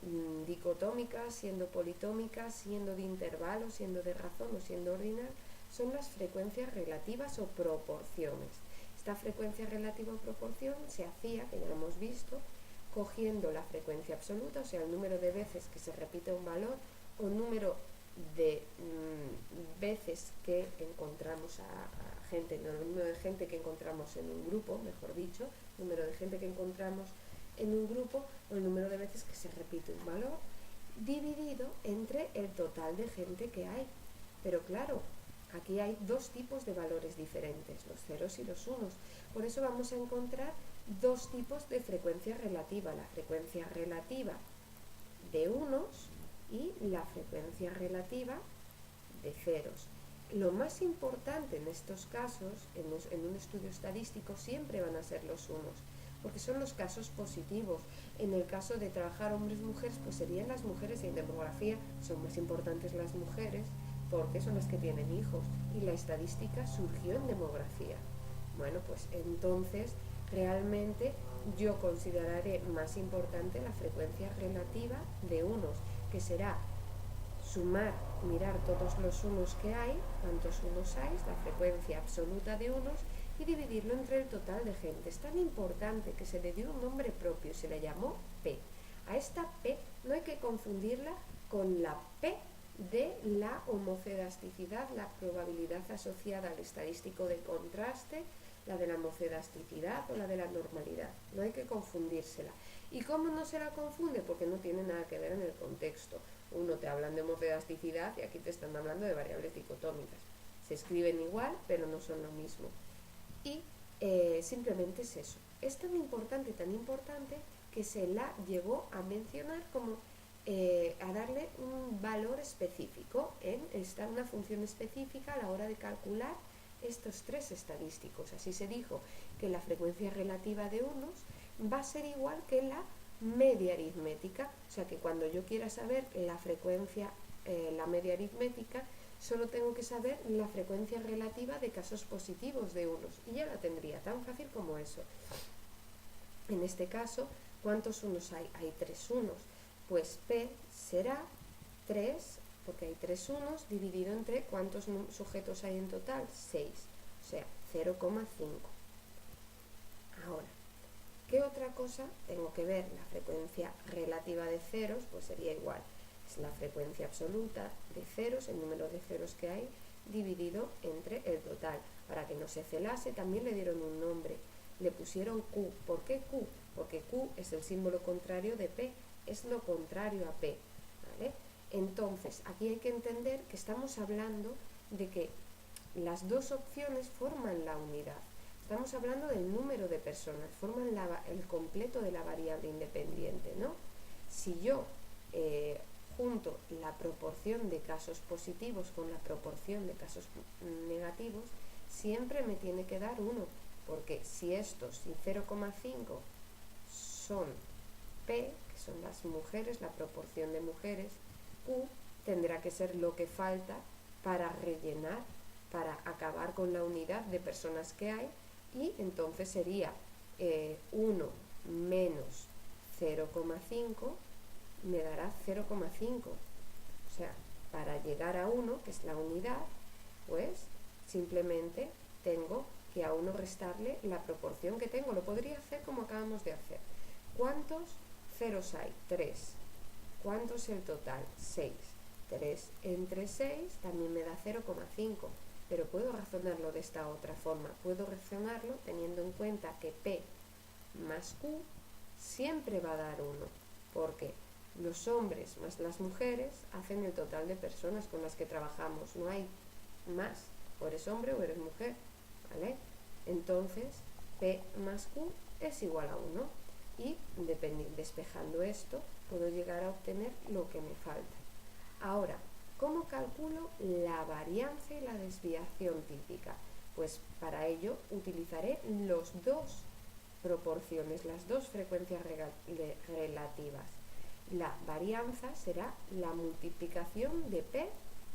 dicotómica, siendo politómica, siendo de intervalo, siendo de razón o siendo ordinal, son las frecuencias relativas o proporciones. Esta frecuencia relativa o proporción se hacía, que ya lo hemos visto, cogiendo la frecuencia absoluta, o sea, el número de veces que se repite un valor, o número de veces que encontramos a gente, no, el número de gente que encontramos en un grupo, mejor dicho, número de gente que encontramos en un grupo, o el número de veces que se repite un valor, dividido entre el total de gente que hay. Pero claro, aquí hay dos tipos de valores diferentes, los ceros y los unos. Por eso vamos a encontrar dos tipos de frecuencia relativa, la frecuencia relativa de unos y la frecuencia relativa de ceros. Lo más importante en estos casos, en un estudio estadístico, siempre van a ser los unos, porque son los casos positivos. En el caso de trabajar hombres y mujeres, pues serían las mujeres, y en demografía son más importantes las mujeres porque son las que tienen hijos, y la estadística surgió en demografía. Bueno, pues entonces realmente yo consideraré más importante la frecuencia relativa de unos, que será sumar, mirar todos los unos que hay, cuántos unos hay, la frecuencia absoluta de unos, y dividirlo entre el total de gente. Es tan importante que se le dio un nombre propio, se le llamó P. A esta P no hay que confundirla con la P de la homocedasticidad, la probabilidad asociada al estadístico de contraste, la de la homocedasticidad o la de la normalidad. No hay que confundírsela. ¿Y cómo no se la confunde? Porque no tiene nada que ver en el contexto. Uno te hablan de homocedasticidad y aquí te están hablando de variables dicotómicas. Se escriben igual, pero no son lo mismo. Y simplemente es eso. Es tan importante, que se la llegó a mencionar como a darle un valor específico, una función específica a la hora de calcular estos tres estadísticos. Así se dijo que la frecuencia relativa de unos va a ser igual que la media aritmética, o sea que cuando yo quiera saber la frecuencia, la media aritmética, solo tengo que saber la frecuencia relativa de casos positivos de unos y ya la tendría, tan fácil como eso. En este caso, ¿cuántos unos hay? Hay 3 unos, pues P será 3, porque hay 3 unos, dividido entre ¿cuántos sujetos hay en total? 6, o sea, 0,5. Ahora, ¿qué otra cosa tengo que ver? La frecuencia relativa de ceros, pues sería igual. Es la frecuencia absoluta de ceros, el número de ceros que hay, dividido entre el total. Para que no se celase, también le dieron un nombre. Le pusieron Q. ¿Por qué Q? Porque Q es el símbolo contrario de P. Es lo contrario a P. ¿Vale? Entonces, aquí hay que entender que estamos hablando de que las dos opciones forman la unidad. Estamos hablando del número de personas, forman el completo de la variable independiente, ¿no? Si yo junto la proporción de casos positivos con la proporción de casos negativos, siempre me tiene que dar 1, porque si estos y 0,5 son P, que son las mujeres, la proporción de mujeres, Q tendrá que ser lo que falta para rellenar, para acabar con la unidad de personas que hay, y entonces sería 1 menos 0,5 me dará 0,5. O sea, para llegar a 1, que es la unidad, pues simplemente tengo que a 1 restarle la proporción que tengo. Lo podría hacer como acabamos de hacer. ¿Cuántos ceros hay? 3. ¿Cuánto es el total? 6. 3 entre 6 también me da 0,5. Pero puedo razonarlo de esta otra forma. Puedo razonarlo teniendo en cuenta que P más Q siempre va a dar 1. Porque los hombres más las mujeres hacen el total de personas con las que trabajamos. No hay más. O eres hombre o eres mujer. ¿Vale? Entonces, P más Q es igual a 1. Y despejando esto, puedo llegar a obtener lo que me falta. Ahora, ¿cómo calculo la varianza y la desviación típica? Pues para ello utilizaré las dos proporciones, las dos frecuencias relativas. La varianza será la multiplicación de P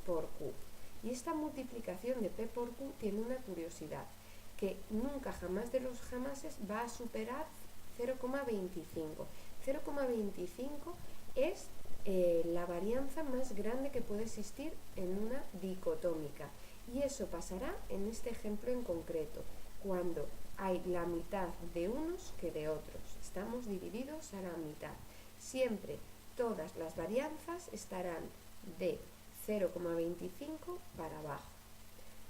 por Q. Y esta multiplicación de P por Q tiene una curiosidad, que nunca jamás de los jamases va a superar 0,25. 0,25 es la varianza más grande que puede existir en una dicotómica, y eso pasará en este ejemplo en concreto, cuando hay la mitad de unos que de otros. Estamos divididos a la mitad. Siempre todas las varianzas estarán de 0,25 para abajo.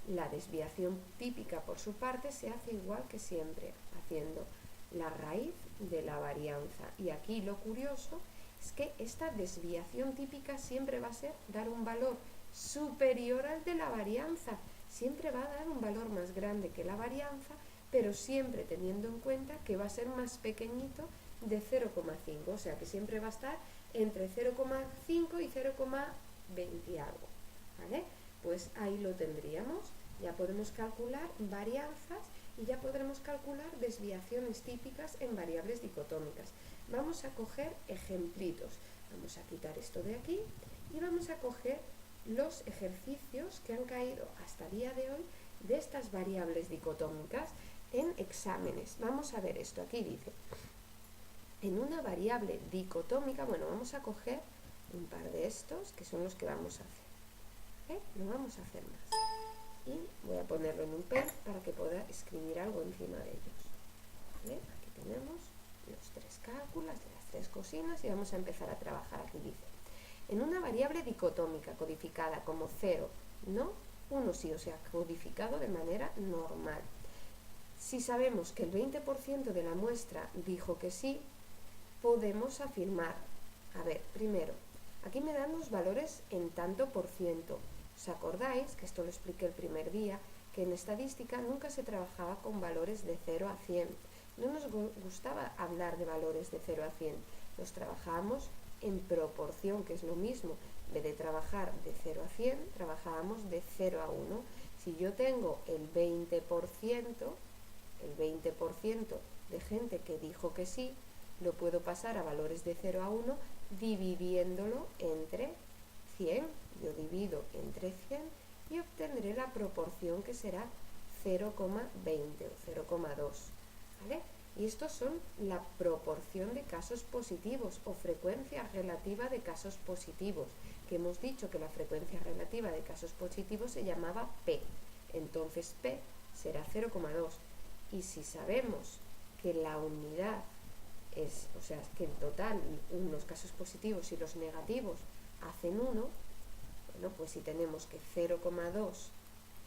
La desviación típica, por su parte, se hace igual que siempre, haciendo la raíz de la varianza. Y aquí lo curioso es que esta desviación típica siempre va a ser dar un valor superior al de la varianza. Siempre va a dar un valor más grande que la varianza, pero siempre teniendo en cuenta que va a ser más pequeñito de 0,5, o sea que siempre va a estar entre 0,5 y 0,20 y algo, ¿vale? Pues ahí lo tendríamos, ya podemos calcular varianzas y ya podremos calcular desviaciones típicas en variables dicotómicas. Vamos a coger ejemplitos, vamos a quitar esto de aquí y vamos a coger los ejercicios que han caído hasta el día de hoy de estas variables dicotómicas en exámenes. Vamos a ver esto, aquí dice, en una variable dicotómica, bueno, vamos a coger un par de estos que son los que vamos a hacer, no vamos a hacer más, y voy a ponerlo en un pen para que pueda escribir algo encima de ellos, ¿vale? Aquí tenemos los tres cálculos de las tres cocinas y vamos a empezar a trabajar. Aquí dice, en una variable dicotómica codificada como 0, no, 1 sí, o sea, codificado de manera normal. Si sabemos que el 20% de la muestra dijo que sí, podemos afirmar, a ver, primero, aquí me dan los valores en tanto por ciento. ¿Os acordáis, que esto lo expliqué el primer día, que en estadística nunca se trabajaba con valores de 0 a 100? No nos gustaba hablar de valores de 0 a 100, los trabajábamos en proporción, que es lo mismo. En vez de trabajar de 0 a 100, trabajábamos de 0 a 1. Si yo tengo el 20% de gente que dijo que sí, lo puedo pasar a valores de 0 a 1 dividiéndolo entre 100. Yo divido entre 100 y obtendré la proporción que será 0,20 o 0,2, ¿vale? Y estos son la proporción de casos positivos o frecuencia relativa de casos positivos, que hemos dicho que la frecuencia relativa de casos positivos se llamaba P. Entonces P será 0,2. Y si sabemos que la unidad es, o sea, que en total los casos positivos y los negativos hacen 1, bueno, pues si tenemos que 0,2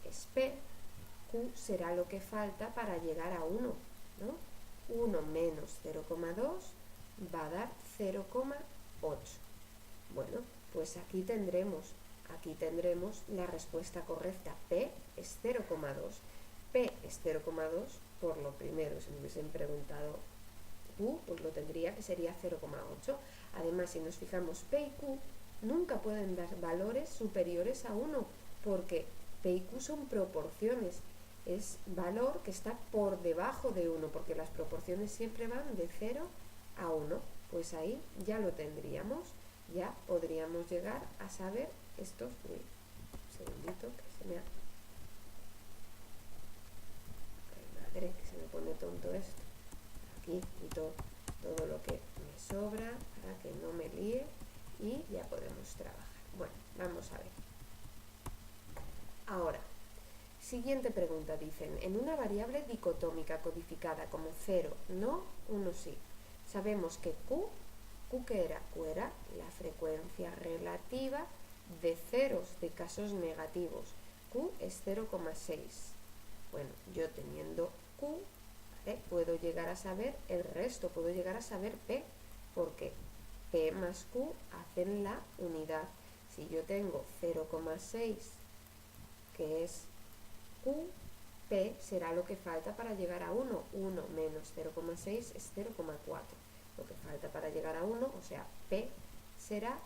es P, Q será lo que falta para llegar a 1, ¿no? 1 menos 0,2 va a dar 0,8. Bueno, pues aquí tendremos la respuesta correcta. P es 0,2. P es 0,2, por lo primero, si me hubiesen preguntado Q, pues lo tendría que sería 0,8. Además, si nos fijamos, P y Q nunca pueden dar valores superiores a 1, porque P y Q son proporciones. Es valor que está por debajo de 1, porque las proporciones siempre van de 0 a 1. Pues ahí ya lo tendríamos, ya podríamos llegar a saber estos. Uy, un segundito que se me ha... Ay, madre, que se me pone tonto esto. Aquí quito todo lo que me sobra para que no me líe y ya podemos trabajar. Bueno, vamos a ver. Ahora, siguiente pregunta, dicen, en una variable dicotómica codificada como 0, no, 1 sí. Sabemos que Q ¿qué era? Q era la frecuencia relativa de ceros, de casos negativos. Q es 0,6. Bueno, yo teniendo Q, ¿vale?, puedo llegar a saber el resto, puedo llegar a saber P, porque P más Q hacen la unidad. Si yo tengo 0,6, que es Q, P será lo que falta para llegar a 1. 1 menos 0,6 es 0,4. Lo que falta para llegar a 1, o sea, P será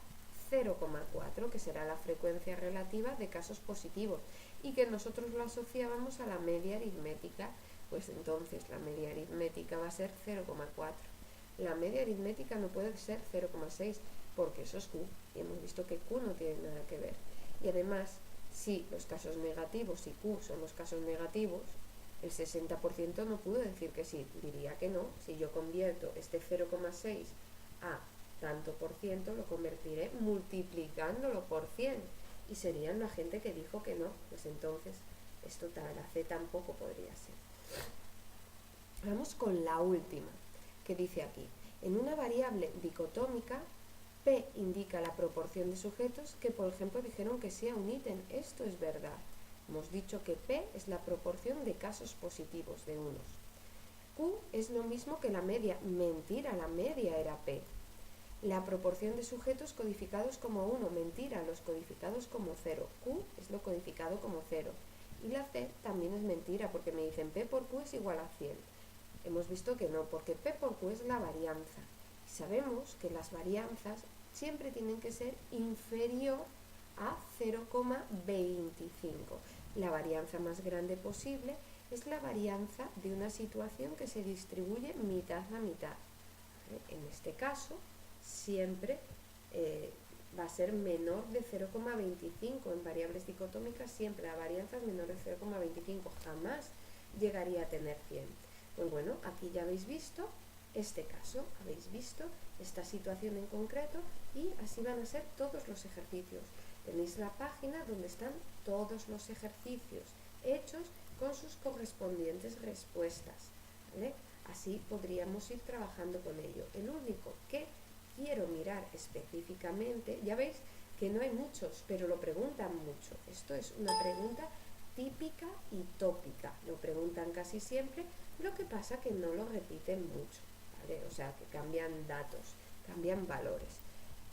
0,4, que será la frecuencia relativa de casos positivos, y que nosotros lo asociábamos a la media aritmética. Pues entonces la media aritmética va a ser 0,4. La media aritmética no puede ser 0,6, porque eso es Q, y hemos visto que Q no tiene nada que ver. Y además, si los casos negativos y Q son los casos negativos, el 60% no pudo decir que sí, diría que no. Si yo convierto este 0,6 a tanto por ciento, lo convertiré multiplicándolo por 100 y serían la gente que dijo que no. Pues entonces esto la C tampoco podría ser. Vamos con la última, que dice aquí, en una variable dicotómica, P indica la proporción de sujetos que, por ejemplo, dijeron que sí a un ítem. Esto es verdad. Hemos dicho que P es la proporción de casos positivos de unos. Q es lo mismo que la media. Mentira, la media era P. La proporción de sujetos codificados como 1, mentira, los codificados como 0. Q es lo codificado como 0. Y la C también es mentira, porque me dicen P por Q es igual a 100. Hemos visto que no, porque P por Q es la varianza. Y sabemos que las varianzas siempre tienen que ser inferior a 0,25. La varianza más grande posible es la varianza de una situación que se distribuye mitad a mitad. En este caso, siempre va a ser menor de 0,25. En variables dicotómicas siempre la varianza es menor de 0,25. Jamás llegaría a tener 100. Pues bueno, aquí ya habéis visto este caso, habéis visto esta situación en concreto y así van a ser todos los ejercicios. Tenéis la página donde están todos los ejercicios hechos con sus correspondientes respuestas, ¿vale? Así podríamos ir trabajando con ello. El único que quiero mirar específicamente, ya veis que no hay muchos, pero lo preguntan mucho. Esto es una pregunta típica y tópica, lo preguntan casi siempre, lo que pasa que no lo repiten mucho, ¿vale? O sea, que cambian datos, cambian valores.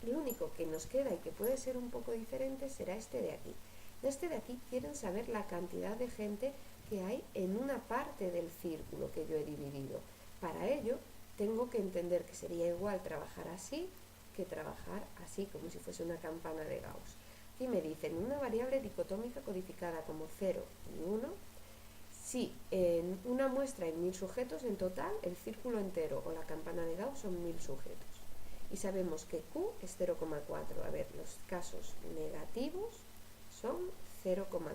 Lo único que nos queda y que puede ser un poco diferente será este de aquí. De este de aquí quieren saber la cantidad de gente que hay en una parte del círculo que yo he dividido. Para ello tengo que entender que sería igual trabajar así que trabajar así, como si fuese una campana de Gauss. Aquí me dicen una variable dicotómica codificada como 0 y 1, si en una muestra hay 1000 sujetos, en total el círculo entero o la campana de Gauss son 1000 sujetos. Y sabemos que Q es 0,4. A ver, los casos negativos son 0,4.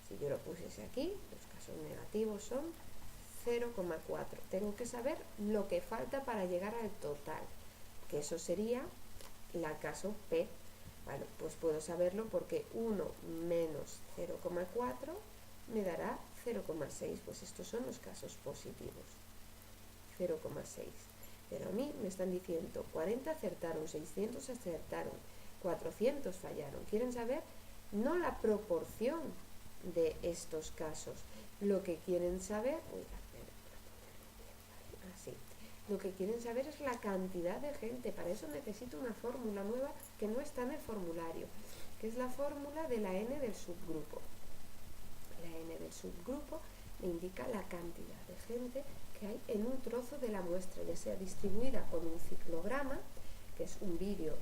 Si yo lo pusiese aquí, los casos negativos son 0,4. Tengo que saber lo que falta para llegar al total, que eso sería la caso P. Bueno, pues puedo saberlo porque 1 menos 0,4 me dará 0,6. Pues estos son los casos positivos. 0,6. Pero a mí me están diciendo 40 acertaron, 600 acertaron, 400 fallaron. ¿Quieren saber? No la proporción de estos casos. Lo que quieren saber... así. Lo que quieren saber es la cantidad de gente. Para eso necesito una fórmula nueva que no está en el formulario, que es la fórmula de la n del subgrupo. La n del subgrupo me indica la cantidad de gente que hay en un trozo de la muestra, ya sea distribuida con un ciclograma, que es un vídeo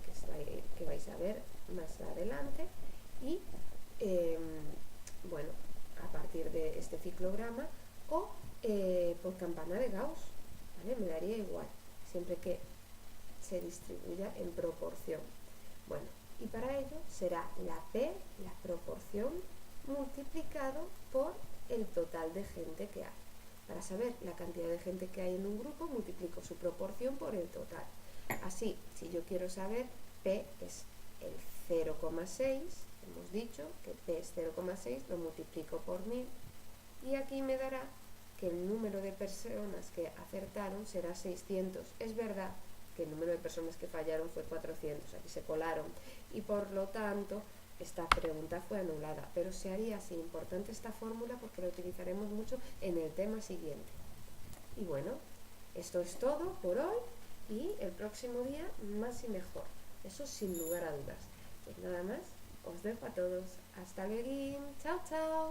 que vais a ver más adelante, y bueno, a partir de este ciclograma, o por campana de Gauss, ¿vale? Me daría igual, siempre que se distribuya en proporción. Bueno, y para ello será la P, la proporción, multiplicado por el total de gente que hay. Para saber la cantidad de gente que hay en un grupo, multiplico su proporción por el total. Así, si yo quiero saber, P es el 0,6, hemos dicho que P es 0,6, lo multiplico por 1000, y aquí me dará que el número de personas que acertaron será 600. Es verdad que el número de personas que fallaron fue 400, aquí se colaron, y por lo tanto esta pregunta fue anulada, pero se haría así. Importante esta fórmula porque la utilizaremos mucho en el tema siguiente. Y bueno, esto es todo por hoy y el próximo día más y mejor. Eso sin lugar a dudas. Pues nada más, os dejo a todos. Hasta luego. Chao, chao.